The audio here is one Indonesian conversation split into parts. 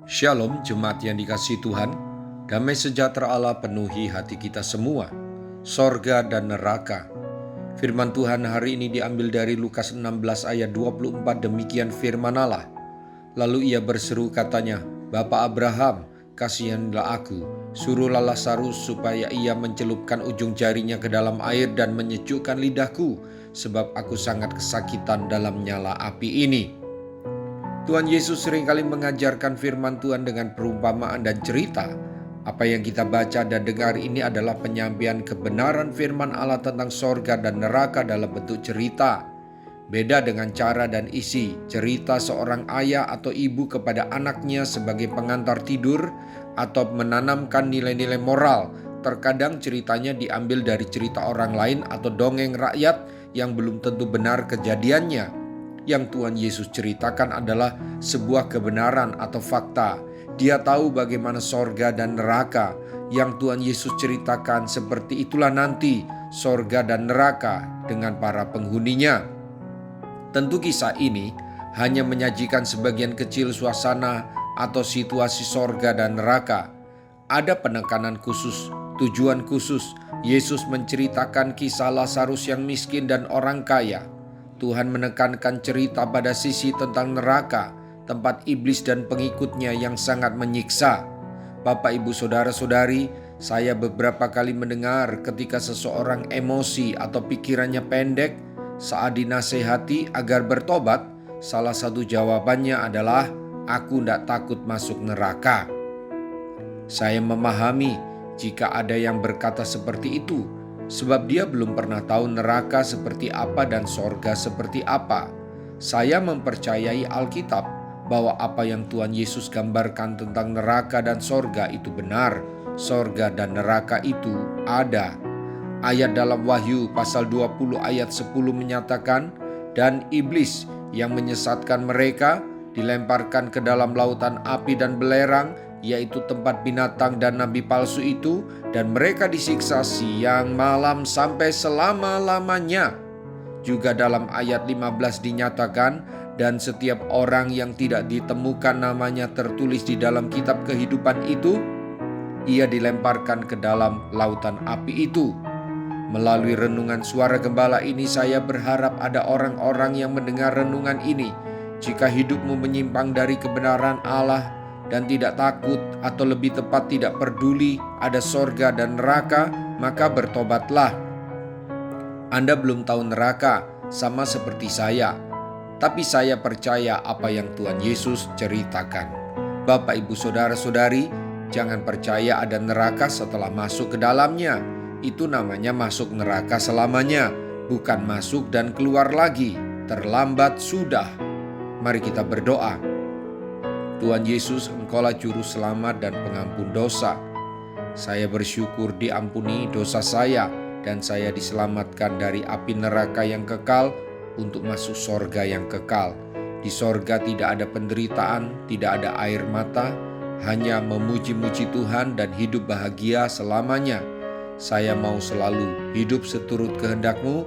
Shalom jemaat yang dikasihi Tuhan, damai sejahtera Allah penuhi hati kita semua. Sorga dan neraka. Firman Tuhan hari ini diambil dari Lukas 16 ayat 24, demikian firman Allah. Lalu ia berseru katanya, Bapa Abraham, kasihanilah aku, suruhlah Lazarus supaya ia mencelupkan ujung jarinya ke dalam air dan menyejukkan lidahku, sebab aku sangat kesakitan dalam nyala api ini. Tuhan Yesus seringkali mengajarkan firman Tuhan dengan perumpamaan dan cerita. Apa yang kita baca dan dengar ini adalah penyampaian kebenaran firman Allah tentang sorga dan neraka dalam bentuk cerita. Beda dengan cara dan isi cerita seorang ayah atau ibu kepada anaknya sebagai pengantar tidur atau menanamkan nilai-nilai moral. Terkadang ceritanya diambil dari cerita orang lain atau dongeng rakyat yang belum tentu benar kejadiannya. Yang Tuhan Yesus ceritakan adalah sebuah kebenaran atau fakta. Dia tahu bagaimana sorga dan neraka. Yang Tuhan Yesus ceritakan seperti itulah nanti sorga dan neraka dengan para penghuninya. Tentu kisah ini hanya menyajikan sebagian kecil suasana atau situasi sorga dan neraka. Ada penekanan khusus, tujuan khusus. Yesus menceritakan kisah Lazarus yang miskin dan orang kaya. Tuhan menekankan cerita pada sisi tentang neraka, tempat iblis dan pengikutnya yang sangat menyiksa. Bapak, Ibu, Saudara-saudari, saya beberapa kali mendengar ketika seseorang emosi atau pikirannya pendek saat dinasehati agar bertobat, salah satu jawabannya adalah, aku tidak takut masuk neraka. Saya memahami jika ada yang berkata seperti itu, sebab dia belum pernah tahu neraka seperti apa dan sorga seperti apa. Saya mempercayai Alkitab bahwa apa yang Tuhan Yesus gambarkan tentang neraka dan sorga itu benar. Sorga dan neraka itu ada. Ayat dalam Wahyu pasal 20 ayat 10 menyatakan, dan iblis yang menyesatkan mereka dilemparkan ke dalam lautan api dan belerang, yaitu tempat binatang dan nabi palsu itu, dan mereka disiksa siang malam sampai selama-lamanya. Juga dalam ayat 15 dinyatakan, dan setiap orang yang tidak ditemukan namanya tertulis di dalam kitab kehidupan itu, ia dilemparkan ke dalam lautan api itu. Melalui renungan suara gembala ini, saya berharap ada orang-orang yang mendengar renungan ini. Jika hidupmu menyimpang dari kebenaran Allah dan tidak takut, atau lebih tepat tidak peduli ada sorga dan neraka, maka bertobatlah. Anda belum tahu neraka, sama seperti saya. Tapi saya percaya apa yang Tuhan Yesus ceritakan. Bapak, Ibu, Saudara-saudari, jangan percaya ada neraka setelah masuk ke dalamnya. Itu namanya masuk neraka selamanya, bukan masuk dan keluar lagi. Terlambat sudah. Mari kita berdoa. Tuhan Yesus, Engkaulah Juru Selamat dan Pengampun dosa. Saya bersyukur diampuni dosa saya dan saya diselamatkan dari api neraka yang kekal untuk masuk sorga yang kekal. Di sorga tidak ada penderitaan, tidak ada air mata, hanya memuji-muji Tuhan dan hidup bahagia selamanya. Saya mau selalu hidup seturut kehendak-Mu,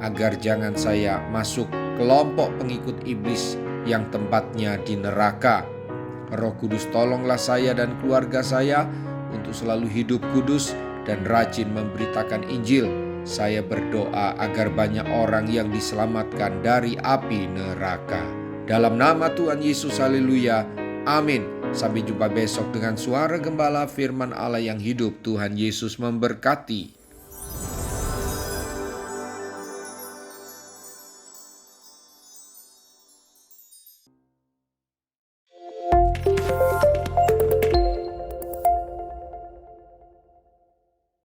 agar jangan saya masuk kelompok pengikut iblis yang tempatnya di neraka. Roh Kudus, tolonglah saya dan keluarga saya untuk selalu hidup kudus dan rajin memberitakan Injil. Saya berdoa agar banyak orang yang diselamatkan dari api neraka. Dalam nama Tuhan Yesus, haleluya, amin. Sampai jumpa besok dengan suara gembala firman Allah yang hidup. Tuhan Yesus memberkati.